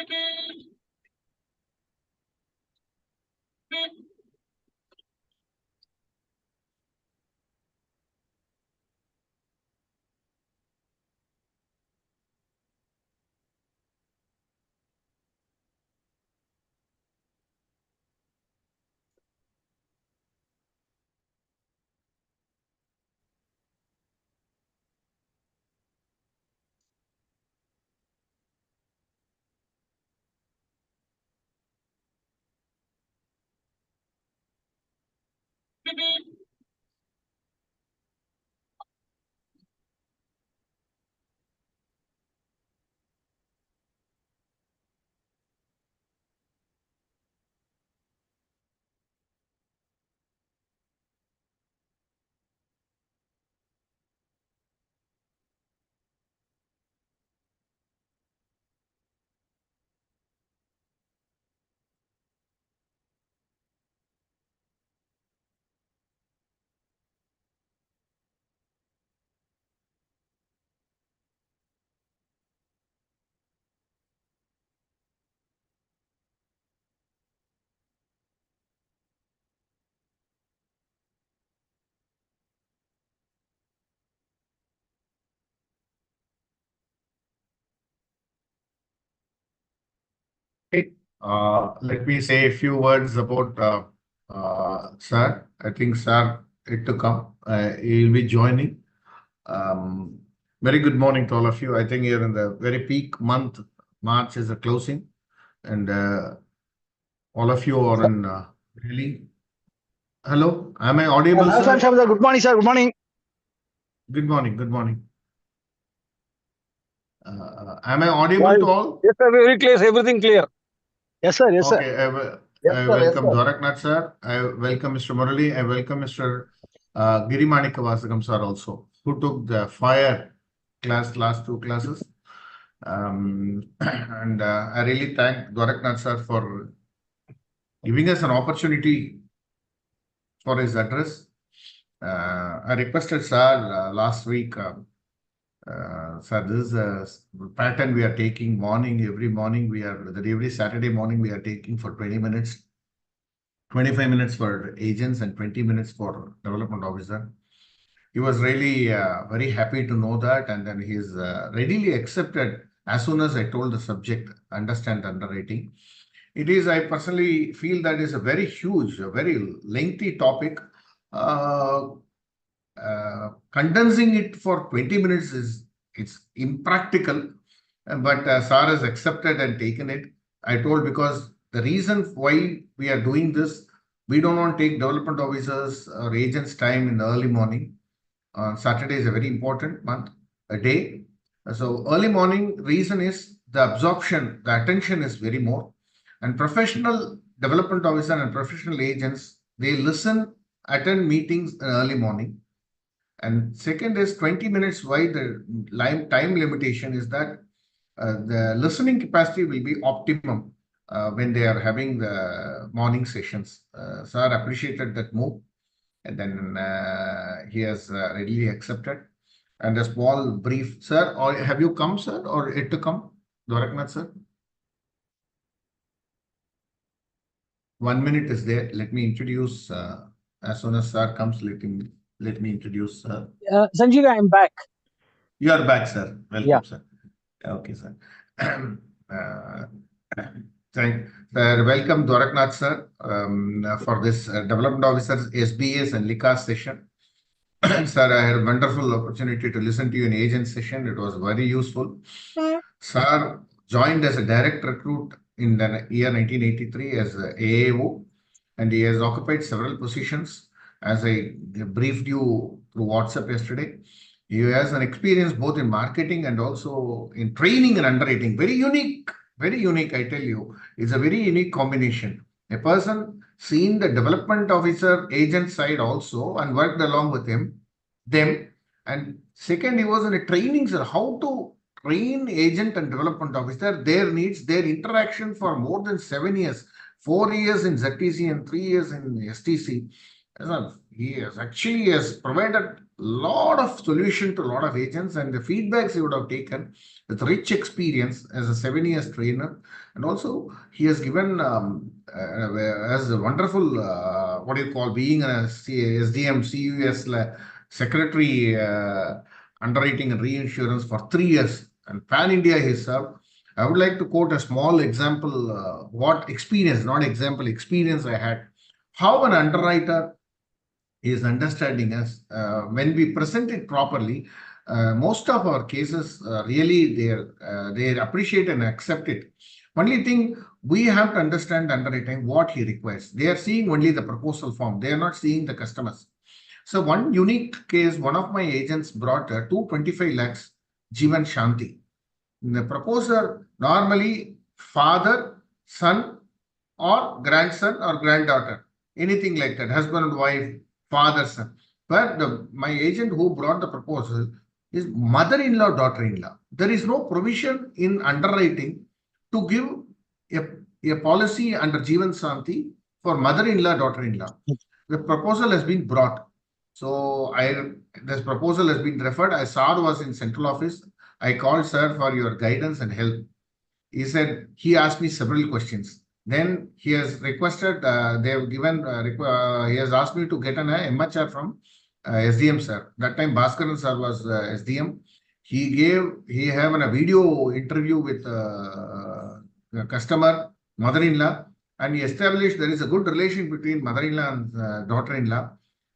Okay. Let me say a few words about Sir. I think Sir it to come. He'll be joining. Um, Very good morning to all of you. I think you're in the very peak month. March is the closing, and all of you are in really. Hello, am I audible, Hello, sir? sir. Good morning, sir. Good morning. Good morning. Good morning. Am I audible to all? Yes, sir. Very clear. Everything clear. Yes, sir. Yes, sir. Okay, Yes, I sir. Yes, welcome sir. Dwarakanathan sir. I welcome Mr. Murali. I welcome Mr. Girimanikavasagam sir also, who took the fire class last two classes. And I really thank Dwarakanathan sir for giving us an opportunity for his address. I requested sir last week, sir, this is a pattern we are taking every morning every Saturday morning we are taking for 20 minutes. 25 minutes for agents and 20 minutes for development officer. He was really very happy to know that, and then he's readily accepted as soon as I told the subject, understand underwriting. It is, I personally feel that is a very huge, a very lengthy topic. Condensing it for 20 minutes it's impractical, but Sir has accepted and taken it. I told because the reason why we are doing this, we don't want to take development officers or agents time in the early morning. Saturday is a very important day. So early morning reason is the absorption, the attention is very more. And professional development officer and professional agents, they listen, attend meetings in early morning. And second is 20 minutes. Why the time limitation is that the listening capacity will be optimum when they are having the morning sessions. Sir appreciated that move, and then he has readily accepted. And a small brief, sir, or have you come, sir, or yet to come, Dwarakanathan, sir? 1 minute is there. Let me introduce. As soon as sir comes, let me introduce. Sanjeev, I'm back. You are back, sir. Welcome, Yeah. sir. Okay, sir. uh, Sir, welcome Dwarakanathan sir for this Development Officers SBS and LICA session. Sir, I had a wonderful opportunity to listen to you in agent session. It was very useful. Sir joined as a direct recruit in the year 1983 as a AAO, and he has occupied several positions. As I briefed you through WhatsApp yesterday, he has an experience both in marketing and also in training and underwriting. Very unique, I tell you. It's a very unique combination. A person seen the development officer agent side also and worked along with them. And second, he was in a training, sir, how to train agent and development officer, their needs, their interaction for more than 7 years, 4 years in ZTC and 3 years in STC. He has provided a lot of solution to a lot of agents, and the feedbacks he would have taken with rich experience as a 7 years trainer. And also he has given as a wonderful, what do you call, being a SDM, CUS secretary, underwriting and reinsurance for 3 years, and pan India he served. I would like to quote a small example, what experience, not example, experience I had. How an underwriter is understanding us when we present it properly. Most of our cases really they appreciate and accept it. Only thing, we have to understand underwriting what he requires. They are seeing only the proposal form. They are not seeing the customers. So one unique case, one of my agents brought 225 lakhs Jivan Shanti. The proposer normally father, son, or grandson or granddaughter, anything like that, husband and wife, father, son. But my agent who brought the proposal is mother-in-law, daughter-in-law. There is no provision in underwriting to give a policy under Jeevan Shanti for mother-in-law, daughter-in-law. The proposal has been brought. So this proposal has been referred. SR was in central office. I called sir for your guidance and help. He asked me several questions. Then he has requested, they have given, he has asked me to get an MHR from SDM sir. That time Bhaskaran sir was SDM. He have a video interview with the customer, mother-in-law, and he established there is a good relation between mother-in-law and daughter-in-law.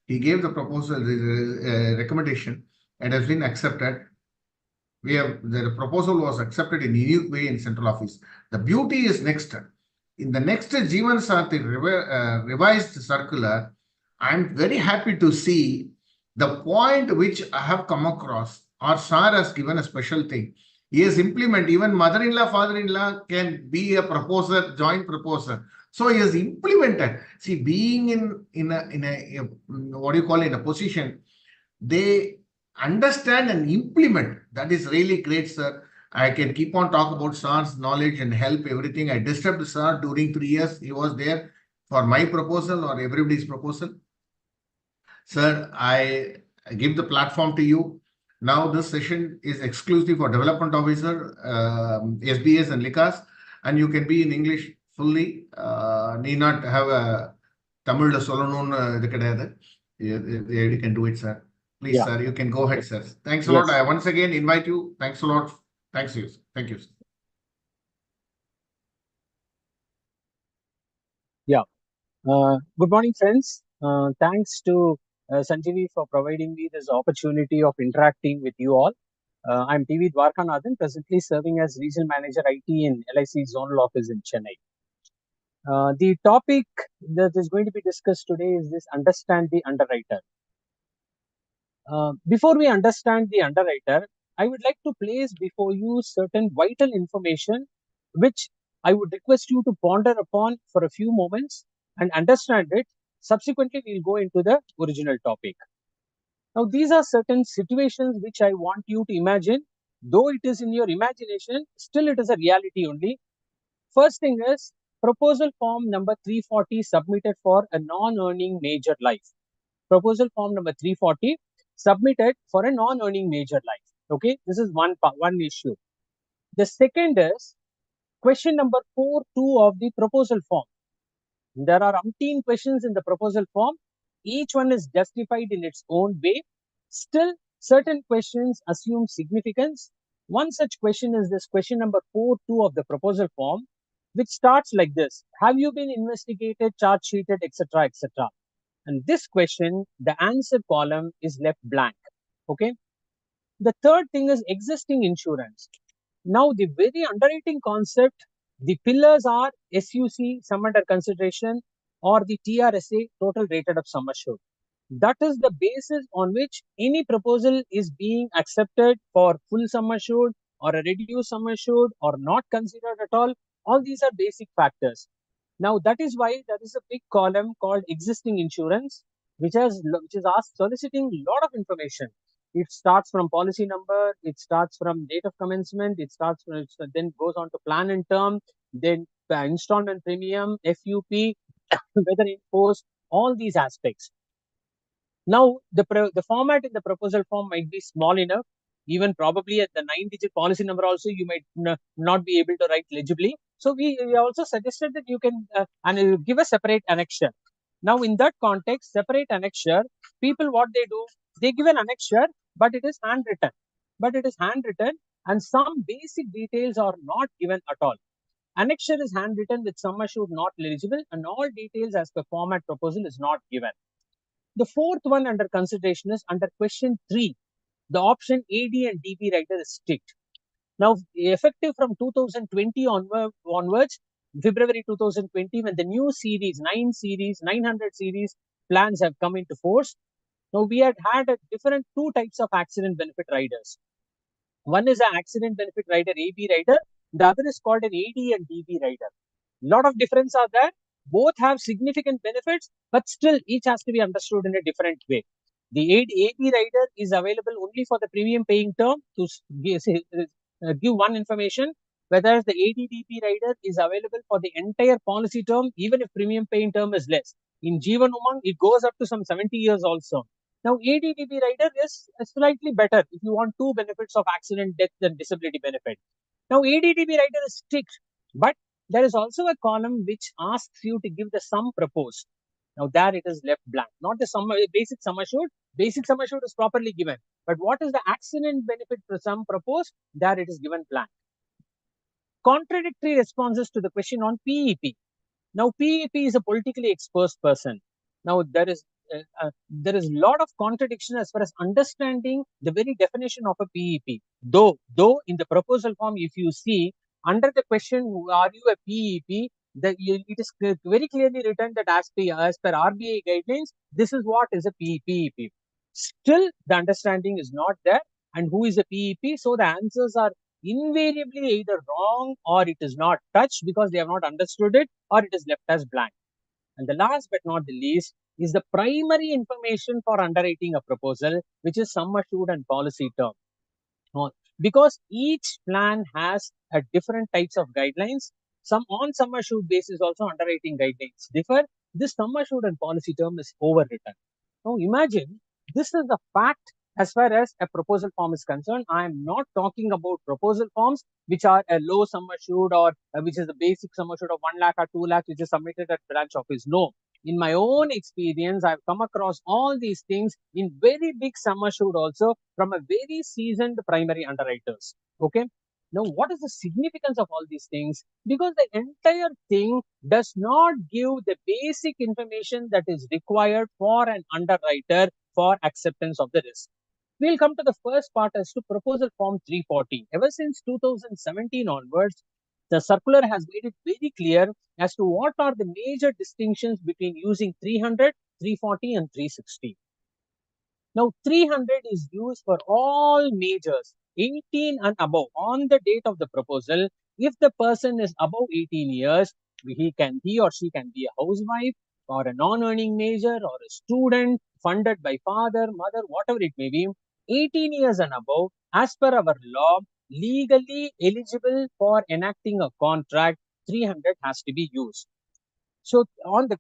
He gave the proposal, recommendation, and has been accepted. The proposal was accepted in a unique way in central office. The beauty is next. In the next Jeevan Shanti revised circular, I am very happy to see the point which I have come across, or sir has given a special thing. He has implemented, even mother-in-law, father-in-law can be a proposer, joint proposer. So he has implemented. See, being in a what do you call it, in a position, they understand and implement. That is really great, sir. I can keep on talking about sir's knowledge and help, everything. I disturbed sir during 3 years. He was there for my proposal or everybody's proposal. Sir, I give the platform to you. Now this session is exclusive for development officer, SBS and LICAS, and you can be in English fully. Need not have a Tamil solonum. You can do it, sir. Please, sir, you can go ahead, sir. Thanks a lot. I once again invite you. Thanks a lot. Thanks you. Thank you. Yeah. Good morning, friends. Thanks to Sanjeevi for providing me this opportunity of interacting with you all. I'm Dwarakanathan, presently serving as Regional Manager IT in LIC Zonal Office in Chennai. The topic that is going to be discussed today is this: understand the underwriter. Before we understand the underwriter, I would like to place before you certain vital information which I would request you to ponder upon for a few moments and understand it. Subsequently, we'll go into the original topic. Now, these are certain situations which I want you to imagine. Though it is in your imagination, still it is a reality only. First thing is proposal form number 340 submitted for a non-earning major life. Proposal form number 340 submitted for a non-earning major life. Okay, this is one issue. The second is question number 4.2 of the proposal form. There are umpteen questions in the proposal form. Each one is justified in its own way. Still, certain questions assume significance. One such question is this question number 4.2 of the proposal form, which starts like this: have you been investigated, charge sheeted, etc., etc.? And this question, the answer column is left blank. Okay. The third thing is existing insurance. Now, the very underwriting concept, the pillars are SUC, sum under consideration, or the TRSA, total rated of sum assured. That is the basis on which any proposal is being accepted for full sum assured or a reduced sum assured or not considered at all. All these are basic factors. Now, that is why there is a big column called existing insurance, which is asked soliciting a lot of information. It starts from policy number, it starts from date of commencement, then goes on to plan and term, then the installment premium, FUP, whether in force, all these aspects. Now, the format in the proposal form might be small enough. Even probably at the 9-digit policy number also, you might not be able to write legibly. So we also suggested that you can give a separate annexure. Now, in that context, separate annexure, people what they do, they give an annexure, but it is handwritten. But it is handwritten, and some basic details are not given at all. Annexure is handwritten with sum assured not eligible, and all details as per format proposal is not given. The fourth one under consideration is under question 3. The option AD and DB writer is ticked. Now, effective from 2020 onwards, February 2020, when the new series, 900 series plans have come into force, now we had a different two types of accident benefit riders. One is an accident benefit rider, AB rider. The other is called an AD and DB rider. Lot of difference are there. Both have significant benefits, but still each has to be understood in a different way. The AB rider is available only for the premium paying term to give one information, whereas the ADDP rider is available for the entire policy term, even if premium paying term is less. In Jeevan Umang, it goes up to some 70 years also. Now, ADDP rider is slightly better if you want two benefits of accident, death, and disability benefit. Now, ADDP rider is strict, but there is also a column which asks you to give the sum proposed. Now, there it is left blank. Not the sum, basic sum assured. Basic sum assured is properly given. But what is the accident benefit sum proposed? There it is given blank. Contradictory responses to the question on PEP. Now, PEP is a politically exposed person. Now, there is a lot of contradiction as far as understanding the very definition of a PEP. Though in the proposal form, if you see under the question, are you a PEP? It is very clearly written that as per RBI guidelines, this is what is a PEP. Still, the understanding is not there. And who is a PEP? So the answers are invariably either wrong or it is not touched because they have not understood it, or it is left as blank. And the last but not the least is the primary information for underwriting a proposal, which is sum assured and policy term. Because each plan has a different types of guidelines, some on sum assured basis also underwriting guidelines differ. This sum assured and policy term is overwritten. Now imagine this is the fact as far as a proposal form is concerned. I am not talking about proposal forms which are a low sum assured or which is the basic sum assured of 1 lakh or 2 lakh which is submitted at branch office. No. In my own experience, I've come across all these things in very big sum assured also from a very seasoned primary underwriters. Okay. Now, what is the significance of all these things? Because the entire thing does not give the basic information that is required for an underwriter for acceptance of the risk. We'll come to the first part as to proposal form 340. Ever since 2017 onwards, the circular has made it very clear as to what are the major distinctions between using 300, 340 and 360. Now, 300 is used for all majors 18 and above on the date of the proposal. If the person is above 18 years, he or she can be a housewife or a non-earning major or a student funded by father, mother, whatever it may be. 18 years and above, as per our law, legally eligible for enacting a contract, 300 has to be used. So on the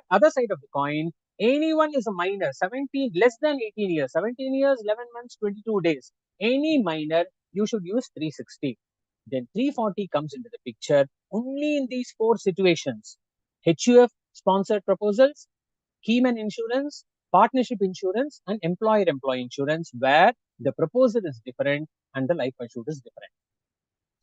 other side of the coin, anyone is a minor, 17 less than 18 years, 17 years, 11 months, 22 days. Any minor, you should use 360. Then 340 comes into the picture only in these four situations: HUF sponsored proposals, keyman insurance, partnership insurance, and employer-employee insurance, where the proposal is different and the life assured is different.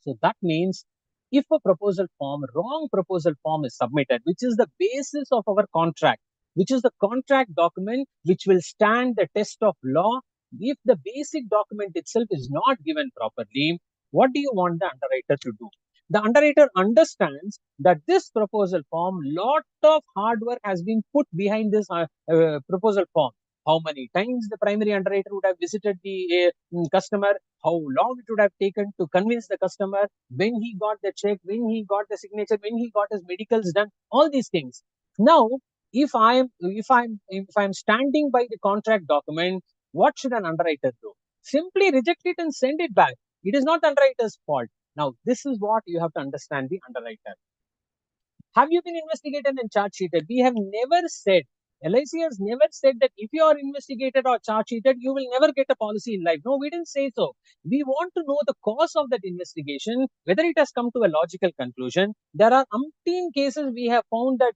So that means if a proposal form, wrong proposal form is submitted, which is the basis of our contract, which is the contract document which will stand the test of law, if the basic document itself is not given properly, what do you want the underwriter to do? The underwriter understands that this proposal form, lot of hard work has been put behind this proposal form. How many times the primary underwriter would have visited the customer, how long it would have taken to convince the customer, when he got the check, when he got the signature, when he got his medicals done, all these things. Now, if I'm standing by the contract document, what should an underwriter do? Simply reject it and send it back. It is not the underwriter's fault. Now, this is what you have to understand the underwriter. Have you been investigated and charge sheeted? We have never said LIC has never said that if you are investigated or charge sheeted, you will never get a policy in life. No, we didn't say so. We want to know the cause of that investigation, whether it has come to a logical conclusion. There are umpteen cases we have found that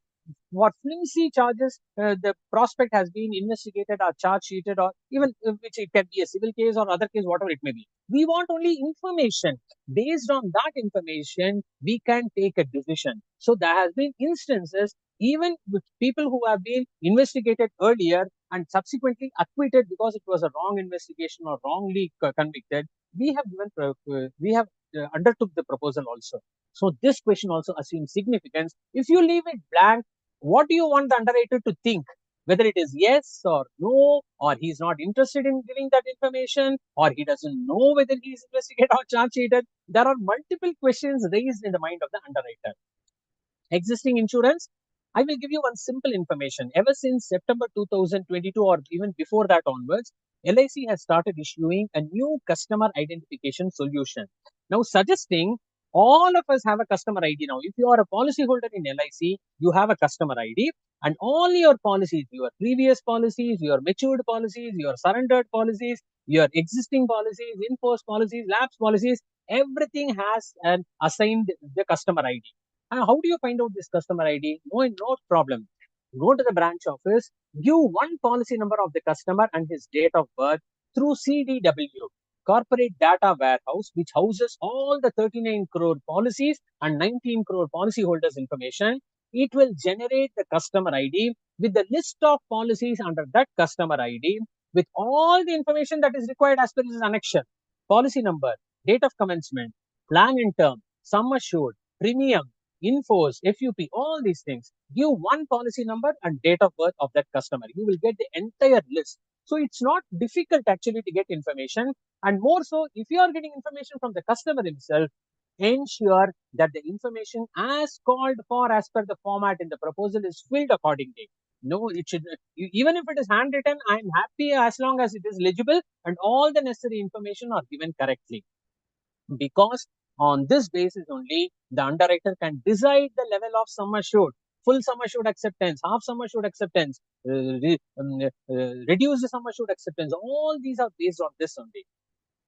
for flimsy charges, the prospect has been investigated or charge sheeted, or even which it can be a civil case or other case, whatever it may be. We want only information. Based on that information, we can take a decision. So there has been instances, even with people who have been investigated earlier and subsequently acquitted because it was a wrong investigation or wrongly convicted. We have undertook the proposal also. So this question also assumes significance. If you leave it blank, what do you want the underwriter to think? Whether it is yes or no, or he's not interested in giving that information, or he doesn't know whether he is investigated or charge sheeted. There are multiple questions raised in the mind of the underwriter. Existing insurance, I will give you one simple information. Ever since September 2022 or even before that onwards, LIC has started issuing a new customer identification solution. Now suggesting all of us have a customer ID now. If you are a policyholder in LIC, you have a customer ID, and all your policies, your previous policies, your matured policies, your surrendered policies, your existing policies, in-force policies, lapse policies, everything has an assigned the customer ID. And how do you find out this customer ID? No problem. Go to the branch office, give one policy number of the customer and his date of birth through CDW, Corporate Data Warehouse, which houses all the 39 crore policies and 19 crore policyholders information. It will generate the customer ID with the list of policies under that customer ID with all the information that is required as per this annexure. Policy number, date of commencement, plan and term, sum assured, premium, in-force, FUP, all these things. Give one policy number and date of birth of that customer. You will get the entire list. So it's not difficult actually to get information. And more so, if you are getting information from the customer himself, ensure that the information as called for as per the format in the proposal is filled accordingly. No, it should, even if it is handwritten, I am happy as long as it is legible and all the necessary information are given correctly. Because on this basis only, the underwriter can decide the level of sum assured, full sum assured acceptance, half sum assured acceptance, reduce the sum assured acceptance. All these are based on this only.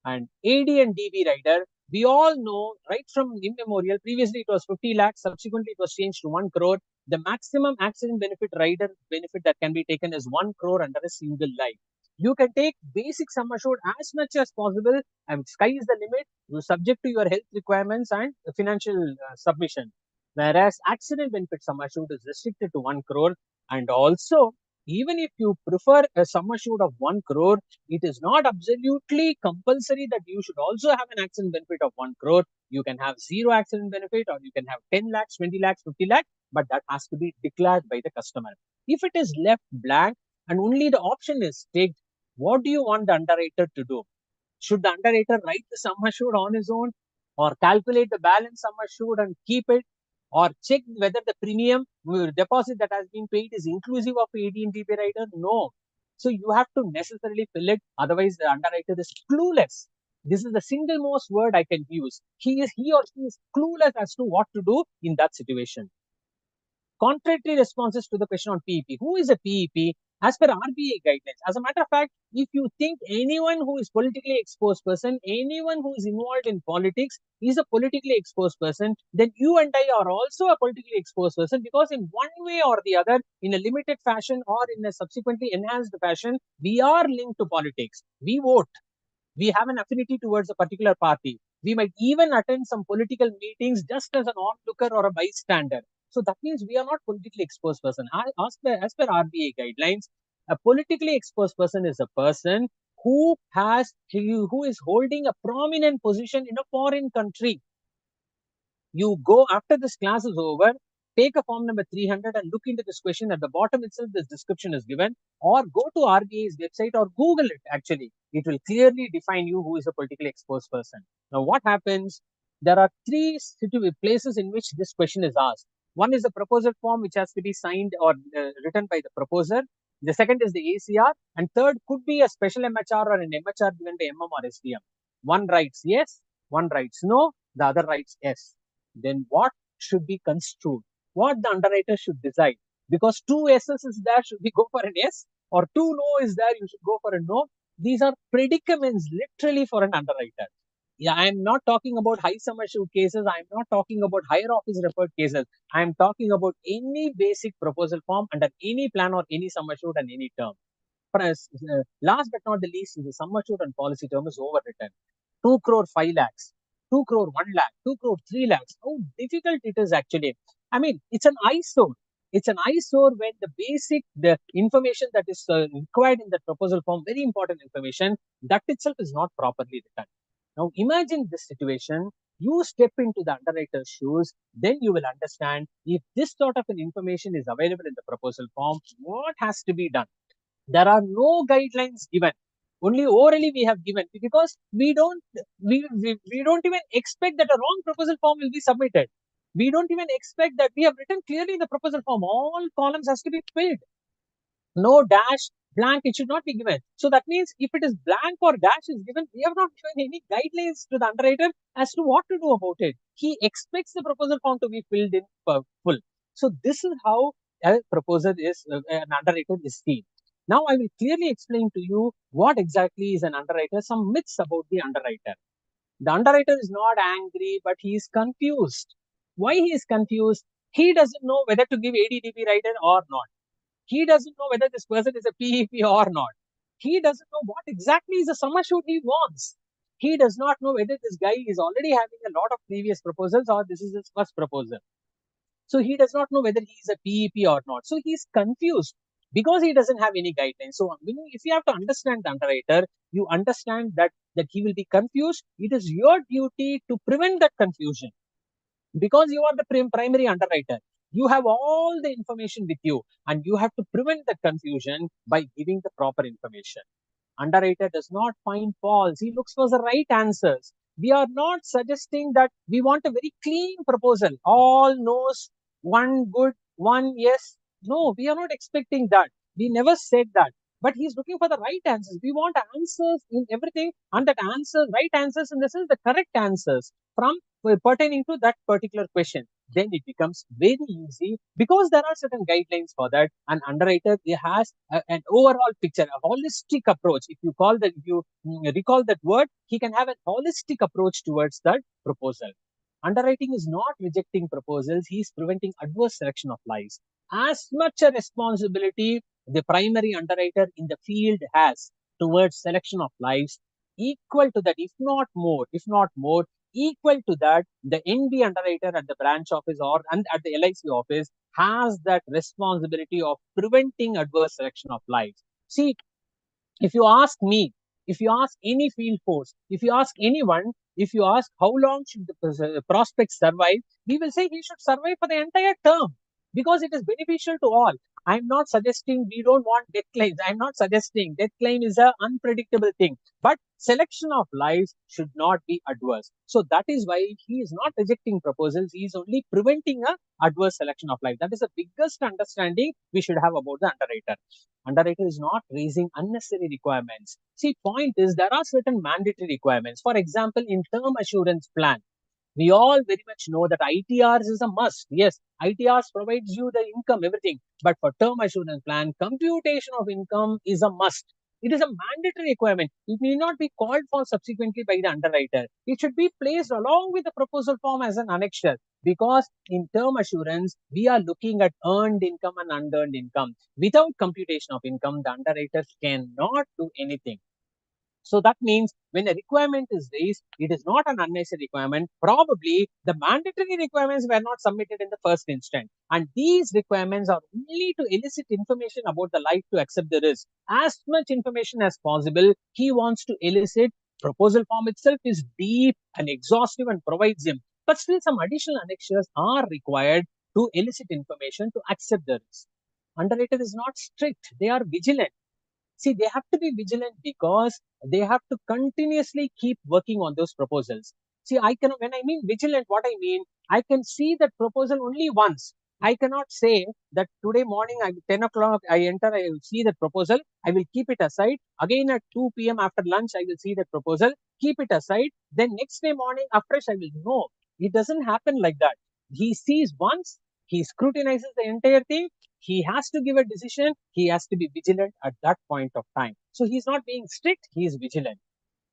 And AD and DB rider, we all know right from immemorial, previously it was 50 lakhs, subsequently it was changed to 1 crore. The maximum accident benefit rider benefit that can be taken is 1 crore under a single life. You can take basic sum assured as much as possible, and sky is the limit. You subject to your health requirements and financial submission. Whereas accident benefit sum assured is restricted to 1 crore. And also, even if you prefer a sum assured of 1 crore, it is not absolutely compulsory that you should also have an accident benefit of 1 crore. You can have zero accident benefit, or you can have 10 lakhs, 20 lakhs, 50 lakhs, but that has to be declared by the customer. If it is left blank and only the option is ticked, what do you want the underwriter to do? Should the underwriter write the sum assured on his own, or calculate the balance sum assured and keep it, or check whether the premium deposit that has been paid is inclusive of AD and DB rider? No. So you have to necessarily fill it. Otherwise, the underwriter is clueless. This is the single most word I can use. He or she is clueless as to what to do in that situation. Contradictory responses to the question on PEP. Who is a PEP? As per RBI guidelines. As a matter of fact, if you think anyone who is politically exposed person, anyone who is involved in politics is a politically exposed person, then you and I are also a politically exposed person, because in one way or the other, in a limited fashion or in a subsequently enhanced fashion, we are linked to politics. We vote. We have an affinity towards a particular party. We might even attend some political meetings just as an onlooker or a bystander. So that means we are not politically exposed person. As per RBI guidelines, a politically exposed person is a person who is holding a prominent position in a foreign country. You go, after this class is over, take a form number 300 and look into this question. At the bottom itself, this description is given, or go to RBI's website or Google it. Actually, it will clearly define you who is a politically exposed person. Now, what happens? There are three places in which this question is asked. One is the proposal form, which has to be signed or written by the proposer. The second is the ACR, and third could be a special MHR or an MHR given by MM or SDM. One writes yes, one writes no, the other writes yes. Then what should be construed? What the underwriter should decide? Because two S's is there, should we go for an S? Or two no is there, you should go for a no. These are predicaments literally for an underwriter. Yeah, I'm not talking about high sum assured cases. I'm not talking about higher office referred cases. I'm talking about any basic proposal form under any plan or any sum assured and any term. Last but not the least, the sum assured and policy term is overwritten. 2 crore 5 lakhs, 2 crore 1 lakh, 2 crore 3 lakhs. How difficult it is actually. I mean, it's an eyesore. It's an eyesore when the information that is required in the proposal form, very important information, that itself is not properly written. Now, imagine this situation. You step into the underwriter's shoes, then you will understand if this sort of an information is available in the proposal form, what has to be done. There are no guidelines given. Only orally we have given, because we don't even expect that a wrong proposal form will be submitted. We don't even expect that. We have written clearly in the proposal form, all columns has to be filled. No dash, blank, it should not be given. So that means if it is blank or dash is given, we have not given any guidelines to the underwriter as to what to do about it. He expects the proposal form to be filled in full. So this is how a proposal is, an underwriter is seen. Now I will clearly explain to you what exactly is an underwriter, some myths about the underwriter. The underwriter is not angry, but he is confused. Why he is confused? He doesn't know whether to give ADDP rider or not. He doesn't know whether this person is a PEP or not. He doesn't know what exactly is the sum assured he wants. He does not know whether this guy is already having a lot of previous proposals or this is his first proposal. So he does not know whether he is a PEP or not. So he is confused because he doesn't have any guidelines. So if you have to understand the underwriter, you understand that he will be confused. It is your duty to prevent that confusion, because you are the primary underwriter. You have all the information with you, and you have to prevent the confusion by giving the proper information. Underwriter does not find faults. He looks for the right answers. We are not suggesting that we want a very clean proposal. All no's, one good, one yes. No, we are not expecting that. We never said that. But he's looking for the right answers. We want answers in everything, and that answers, right answers in the sense, the correct answers from pertaining to that particular question. Then it becomes very easy, because there are certain guidelines for that. An underwriter has an overall picture, a holistic approach. If you recall that word, he can have a holistic approach towards that proposal. Underwriting is not rejecting proposals, he is preventing adverse selection of lives. As much a responsibility the primary underwriter in the field has towards selection of lives, equal to that, if not more, equal to that, the NB underwriter at the branch office or at the LIC office has that responsibility of preventing adverse selection of lives. See, if you ask me, if you ask any field force, if you ask anyone, if you ask how long should the prospect survive, we will say he should survive for the entire term, because it is beneficial to all. I'm not suggesting we don't want death claims. I'm not suggesting death claim is an unpredictable thing, but selection of lives should not be adverse. So that is why he is not rejecting proposals. He is only preventing a adverse selection of life. That is the biggest understanding we should have about the underwriter. Underwriter is not raising unnecessary requirements. See, point is there are certain mandatory requirements. For example, in term assurance plan, we all very much know that ITRs is a must. Yes, ITRs provides you the income, everything. But for term assurance plan, computation of income is a must. It is a mandatory requirement. It need not be called for subsequently by the underwriter. It should be placed along with the proposal form as an annexure, because in term assurance, we are looking at earned income and unearned income. Without computation of income, the underwriter cannot do anything. So that means when a requirement is raised, it is not an unnecessary requirement. Probably the mandatory requirements were not submitted in the first instance. And these requirements are only to elicit information about the life to accept the risk. As much information as possible, he wants to elicit. Proposal form itself is deep and exhaustive and provides him. But still some additional annexures are required to elicit information to accept the risk. Underwriter is not strict. They are vigilant. See, they have to be vigilant because they have to continuously keep working on those proposals. See, when I mean vigilant, what I mean, I can see that proposal only once. I cannot say that today morning at 10 o'clock I enter, I will see that proposal, I will keep it aside. Again at 2 p.m. after lunch, I will see that proposal, keep it aside. Then next day morning afresh, I will know. It doesn't happen like that. He sees once, He scrutinizes the entire thing. He has to give a decision. He has to be vigilant at that point of time. So he's not being strict. He is vigilant.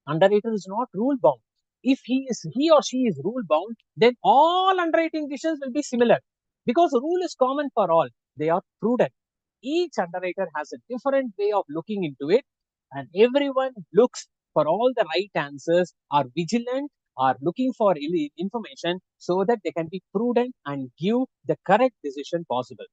Underwriter is not rule bound. If he or she is rule bound, then all underwriting decisions will be similar because the rule is common for all. They are prudent. Each underwriter has a different way of looking into it, and everyone looks for all the right answers, are vigilant, are looking for information so that they can be prudent and give the correct decision possible.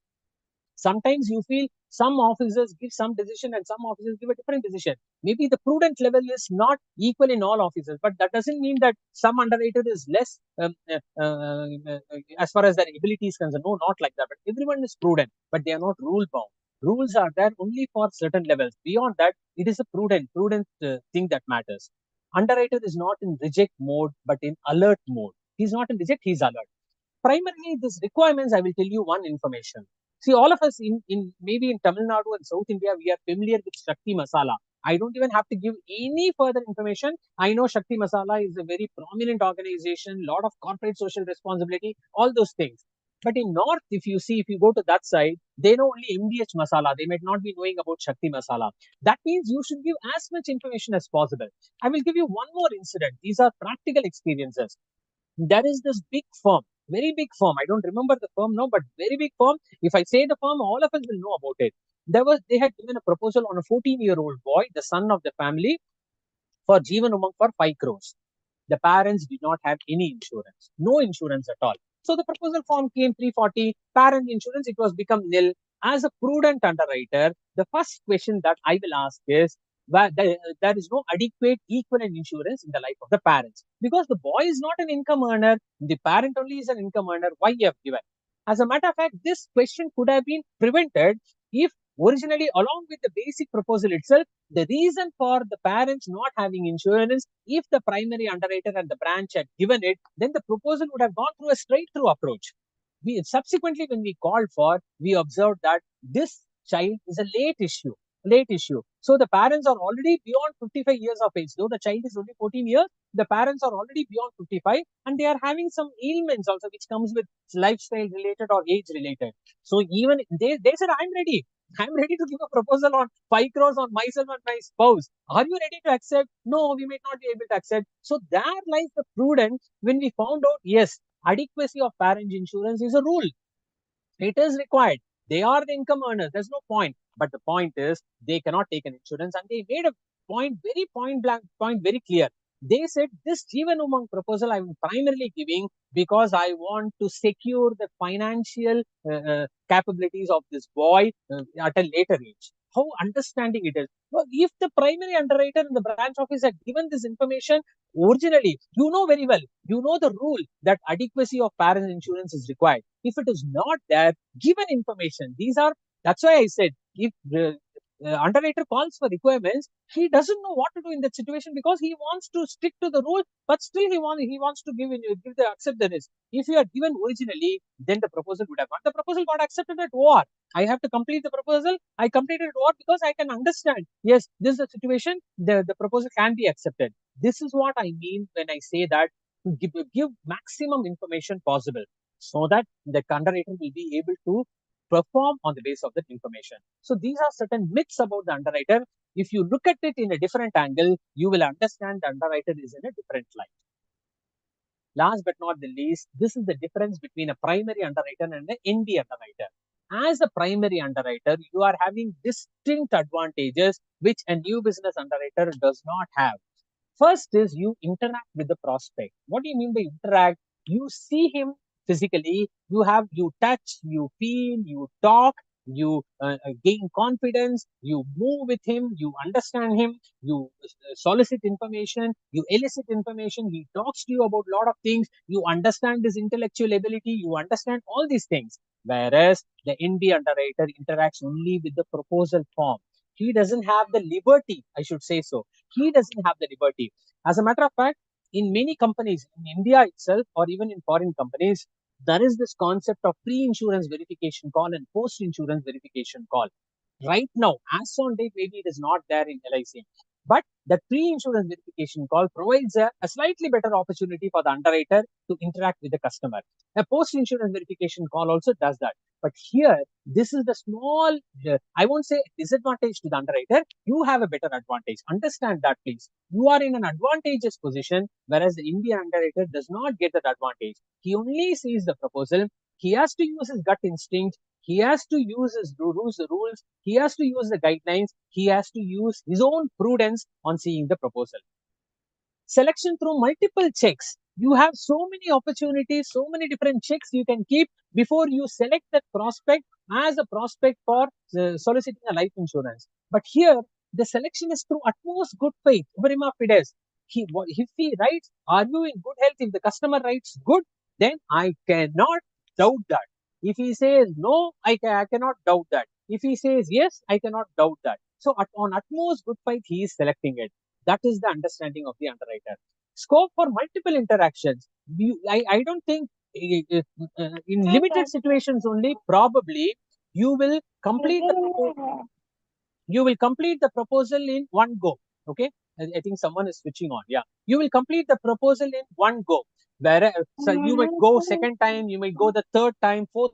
Sometimes you feel some officers give some decision and some officers give a different decision. Maybe the prudent level is not equal in all officers, but that doesn't mean that some underwriter is less as far as their ability is concerned. No, not like that. But everyone is prudent, but they are not rule bound. Rules are there only for certain levels. Beyond that, it is a prudent thing that matters. Underwriter is not in reject mode, but in alert mode. He's not in reject, he's alert. Primarily, these requirements, I will tell you one information. See, all of us in maybe in Tamil Nadu and South India, we are familiar with Shakti Masala. I don't even have to give any further information. I know Shakti Masala is a very prominent organization, lot of corporate social responsibility, all those things. But in North, if you go to that side, they know only MDH Masala. They might not be knowing about Shakti Masala. That means you should give as much information as possible. I will give you one more incident. These are practical experiences. There is this big firm, very big firm. I don't remember the firm now, but very big firm. If I say the firm, all of us will know about it. They had given a proposal on a 14-year-old boy, the son of the family, for Jeevan Umang for 5 crores. The parents did not have any insurance, no insurance at all. So the proposal form came 340, parent insurance, it was become nil. As a prudent underwriter, the first question that I will ask is, there is no adequate equivalent insurance in the life of the parents because the boy is not an income earner, the parent only is an income earner. Why you have given? As a matter of fact, this question could have been prevented if originally, along with the basic proposal itself, the reason for the parents not having insurance, if the primary underwriter and the branch had given it, then the proposal would have gone through a straight through approach. Subsequently, when we called for, we observed that this child is a late issue. Late issue. So the parents are already beyond 55 years of age. Though the child is only 14 years, the parents are already beyond 55 and they are having some ailments also, which comes with lifestyle related or age related. So even they said, I'm ready to give a proposal on 5 crores on myself and my spouse. Are you ready to accept? No, we may not be able to accept. So there lies the prudence when we found out, yes, adequacy of parent insurance is a rule. It is required. They are the income earners. There's no point. But the point is, they cannot take an insurance. And they made a point blank, point very clear. They said this Jeevan Umang proposal I'm primarily giving because I want to secure the financial capabilities of this boy at a later age. How understanding it is. Well, if the primary underwriter in the branch office had given this information originally, you know very well, you know the rule that adequacy of parent insurance is required. If it is not there, given information, that's why I said, if the underwriter calls for requirements, he doesn't know what to do in that situation because he wants to stick to the rule, but still he wants to accept the risk. If you are given originally, then the proposal would have gone. The proposal got accepted at OR. I have to complete the proposal. I completed it OR because I can understand. Yes, this is the situation. The proposal can be accepted. This is what I mean when I say that give maximum information possible so that the underwriter will be able to perform on the basis of that information. So these are certain myths about the underwriter. If you look at it in a different angle, you will understand the underwriter is in a different light. Last but not the least, this is the difference between a primary underwriter and an ND underwriter. As a primary underwriter, you are having distinct advantages which a new business underwriter does not have. First is you interact with the prospect. What do you mean by interact? You see him physically, you touch, you feel, you talk, you gain confidence, you move with him, you understand him, you solicit information, you elicit information, he talks to you about a lot of things, you understand his intellectual ability, you understand all these things. Whereas the ND underwriter interacts only with the proposal form. He doesn't have the liberty, I should say so. He doesn't have the liberty. As a matter of fact, in many companies, in India itself, or even in foreign companies, there is this concept of pre-insurance verification call and post-insurance verification call. Right now, as on date, maybe it is not there in LIC. But the pre-insurance verification call provides a slightly better opportunity for the underwriter to interact with the customer. A post-insurance verification call also does that. But here, this is the small, I won't say disadvantage to the underwriter. You have a better advantage. Understand that, please. You are in an advantageous position, whereas the Indian underwriter does not get that advantage. He only sees the proposal. He has to use his gut instinct. He has to use his rules. He has to use the guidelines. He has to use his own prudence on seeing the proposal. Selection through multiple checks. You have so many opportunities, so many different checks you can keep before you select that prospect as a prospect for soliciting a life insurance. But here, the selection is through utmost good faith. Prima fides. If he writes, "Are you in good health?" If the customer writes good, then I cannot doubt that. If he says no, I cannot doubt that. If he says yes, I cannot doubt that. So, on utmost good faith, he is selecting it. That is the understanding of the underwriter. Scope for multiple interactions. I don't think in limited situations only, probably you will complete the proposal in one go. Okay, I think someone is switching on. Yeah, you will complete the proposal in one go. Where so you might go second time, you might go the third time, fourth.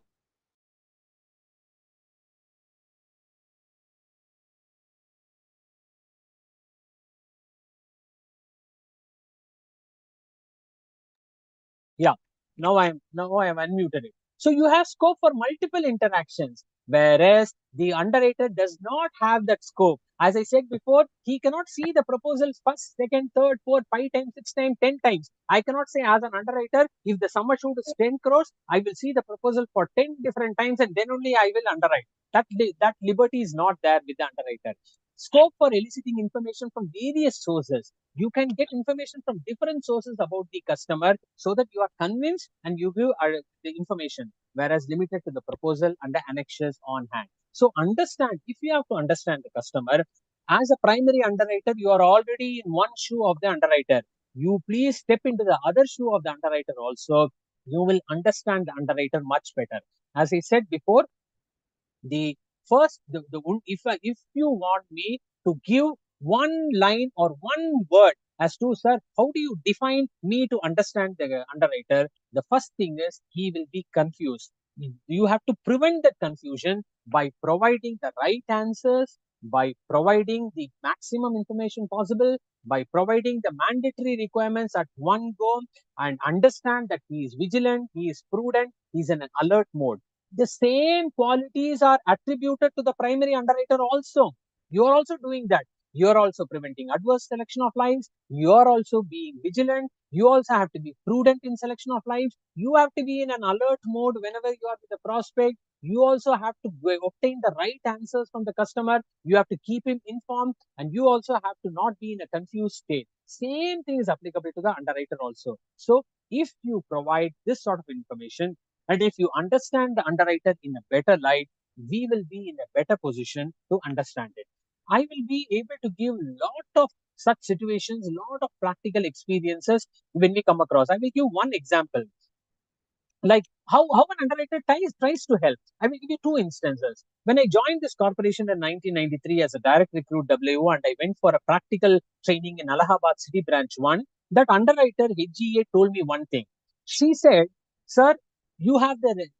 Yeah, now I am unmuted it. So you have scope for multiple interactions, whereas the underwriter does not have that scope. As I said before, he cannot see the proposals first, second, third, fourth, 5 times, 6 times, 10 times. I cannot say as an underwriter, if the sum assured is 10 crores, I will see the proposal for 10 different times and then only I will underwrite. That liberty is not there with the underwriter. Scope for eliciting information from various sources. You can get information from different sources about the customer so that you are convinced and you give the information, whereas limited to the proposal and the annexures on hand. So understand, if you have to understand the customer, as a primary underwriter, you are already in one shoe of the underwriter. You please step into the other shoe of the underwriter also. You will understand the underwriter much better. As I said before, the first if you want me to give one line or one word as to, sir, how do you define me to understand the underwriter, the first thing is he will be confused. You have to prevent that confusion by providing the right answers, by providing the maximum information possible, by providing the mandatory requirements at one go, and understand that he is vigilant, he is prudent, he is in an alert mode. The same qualities are attributed to the primary underwriter also. You are also doing that. You are also preventing adverse selection of lives. You are also being vigilant. You also have to be prudent in selection of lives. You have to be in an alert mode whenever you are with the prospect. You also have to obtain the right answers from the customer. You have to keep him informed, and you also have to not be in a confused state. Same thing is applicable to the underwriter also. So, if you provide this sort of information, and if you understand the underwriter in a better light, we will be in a better position to understand it. I will be able to give lot of such situations, lot of practical experiences when we come across. I will give one example, like how an underwriter tries to help. I will give you two instances. When I joined this corporation in 1993 as a direct recruit WO, and I went for a practical training in Allahabad City Branch 1, that underwriter HGA told me one thing. She said, sir, you have the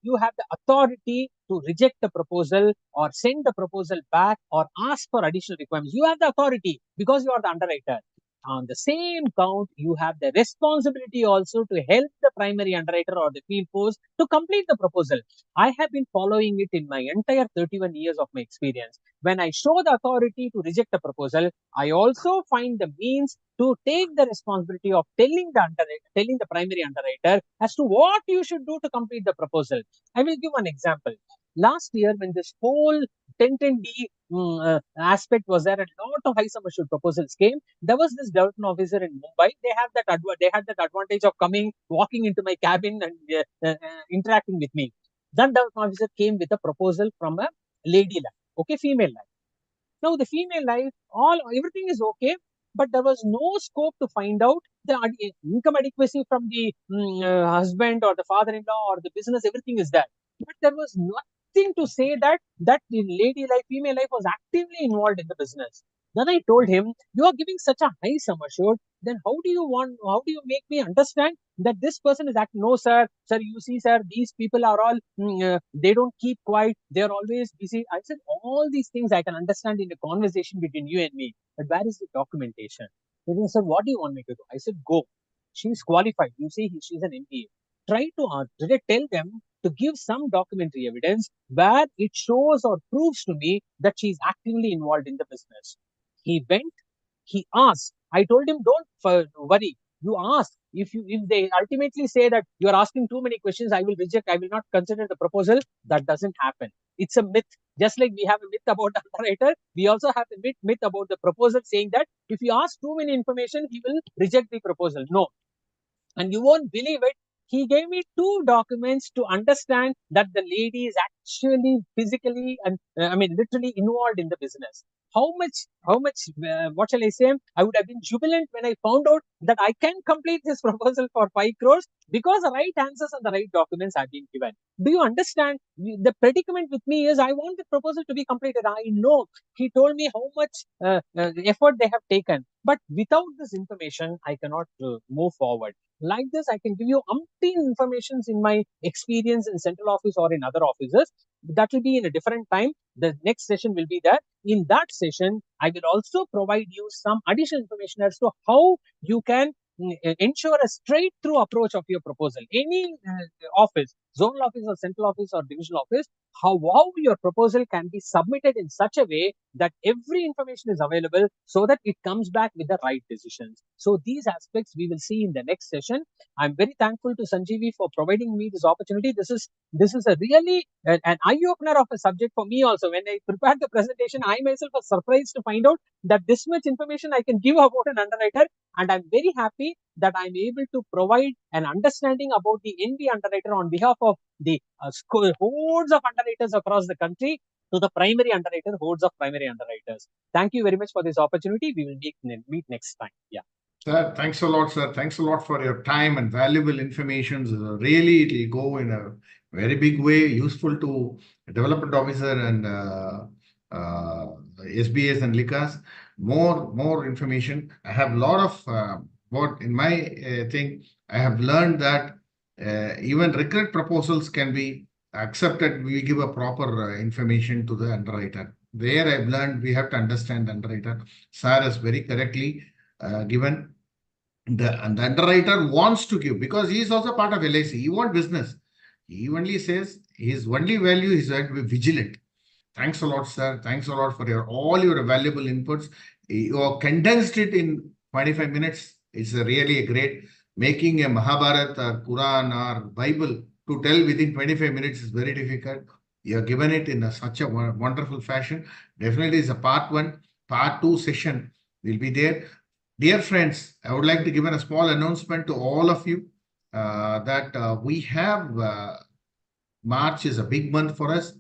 authority to reject the proposal or send the proposal back or ask for additional requirements. You have the authority because you are the underwriter. On the same count, you have the responsibility also to help the primary underwriter or the field force to complete the proposal. I have been following it in my entire 31 years of my experience. When I show the authority to reject a proposal, I also find the means to take the responsibility of telling the primary underwriter as to what you should do to complete the proposal. I will give one example. Last year, when this whole 1010D aspect was there, and a lot of high sum assured proposals came, there was this development officer in Mumbai. They had that advantage of walking into my cabin and interacting with me. That development officer came with a proposal from a lady life, okay, female life. Now the female life, everything is okay, but there was no scope to find out the income adequacy from the husband or the father-in-law or the business. Everything is there, but there was nothing to say that the lady life, female life, was actively involved in the business. Then I told him, you are giving such a high sum assured, then how do you make me understand that this person is acting? No, sir, you see, sir, these people are all, they don't keep quiet. They're always busy. I said, all these things I can understand in a conversation between you and me. But where is the documentation? He said, what do you want me to do? I said, go. She's qualified. You see, she's an MBA. Try to tell them to give some documentary evidence where it shows or proves to me that she's actively involved in the business. He went, he asked. I told him, don't worry. You ask. If they ultimately say that you are asking too many questions, I will reject. I will not consider the proposal. That doesn't happen. It's a myth. Just like we have a myth about Underwriter, we also have a myth about the proposal saying that if you ask too many information, he will reject the proposal. No, and you won't believe it. He gave me two documents to understand that the lady is actually physically and literally involved in the business. What shall I say? I would have been jubilant when I found out that I can complete this proposal for 5 crores because the right answers and the right documents have been given. Do you understand? The predicament with me is I want the proposal to be completed. I know he told me how much effort they have taken, but without this information, I cannot move forward. Like this, I can give you umpteen informations in my experience in central office or in other offices. That will be in a different time. The next session will be there. In that session, I will also provide you some additional information as to how you can ensure a straight through approach of your proposal. Any office, zonal office or central office or divisional office, how your proposal can be submitted in such a way that every information is available so that it comes back with the right decisions. So these aspects we will see in the next session. I'm very thankful to Sanjeevi for providing me this opportunity. This is a really an eye-opener of a subject for me also. When I prepared the presentation, I myself was surprised to find out that this much information I can give about an underwriter, and I'm very happy that I'm able to provide an understanding about the NB underwriter on behalf of the hordes of underwriters across the country to the primary underwriter, hordes of primary underwriters. Thank you very much for this opportunity. We will meet next time. Yeah. Sir, thanks a lot, sir. Thanks a lot for your time and valuable information. Really, it will go in a very big way, useful to development officer and SBAs and LICAs. More information. I have a lot of what in my thing. I have learned that even recurrent proposals can be accepted. We give a proper information to the underwriter. There I've learned we have to understand the underwriter. Sir has very correctly given and the underwriter wants to give because he is also part of LIC. He wants business. He only says his only value is that we vigilant. Thanks a lot, sir. Thanks a lot for all your valuable inputs. You have condensed it in 25 minutes. It's really a great making a Mahabharata or Quran or Bible to tell within 25 minutes is very difficult. You have given it in such a wonderful fashion. Definitely is a part 1. Part 2 session will be there. Dear friends, I would like to give a small announcement to all of you that we have March is a big month for us.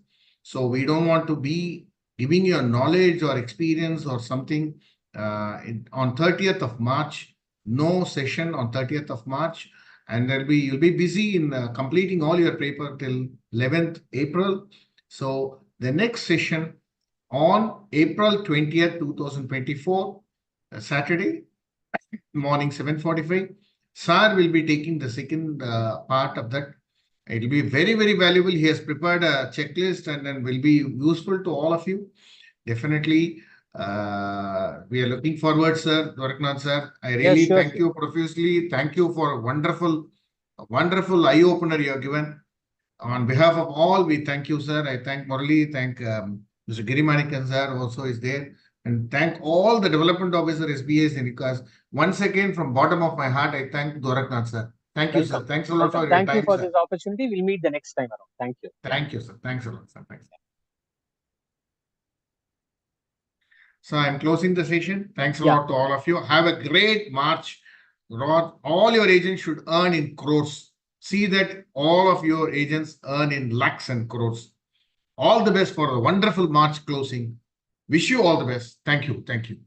So we don't want to be giving your knowledge or experience or something on 30th of March. No session on 30th of March. And you'll be busy in completing all your paper till 11th April. So the next session on April 20th, 2024, Saturday, morning 7:45. Sir will be taking the second part of that. It will be very, very valuable. He has prepared a checklist and then will be useful to all of you. Definitely, we are looking forward, sir. Dwarakanathan, sir. I really thank you profusely. Thank you for a wonderful eye-opener you have given. On behalf of all, we thank you, sir. I thank Murali, thank Mr. Girimanikan, sir, also is there. And thank all the development officer SBAs and because once again, from bottom of my heart, I thank Dwarakanathan, sir. Thank you, sir. Thanks a lot for your time. Thank you for this opportunity. We'll meet the next time around. Thank you. Thank you, sir. Thanks a lot, sir. Thanks. So I'm closing the session. Thanks a lot to all of you. Have a great March. All your agents should earn in crores. See that all of your agents earn in lakhs and crores. All the best for a wonderful March closing. Wish you all the best. Thank you. Thank you.